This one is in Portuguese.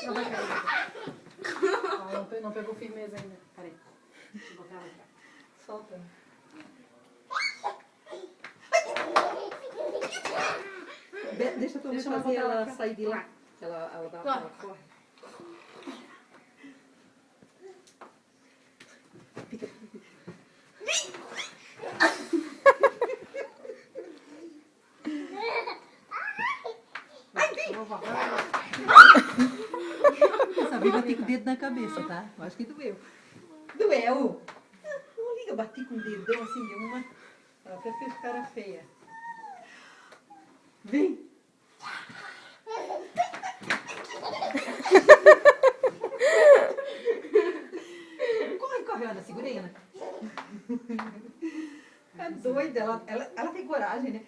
Não vai cair. Não pegou firmeza ainda. Peraí. Deixa eu botar ela aqui. Solta. Deixa eu Deixa eu fazer botar ela ela aqui. sair de lá. Ela corre. Fica. Eu vou voltar. Essa vez bati com o dedo na cabeça, tá? Eu acho que doeu. Doeu? Não liga, bati com o dedo. Deu assim, deu uma. Ela até fez cara feia. Vem! Corre, corre, Ana, segurei, Ana. É doida, ela tem coragem, né?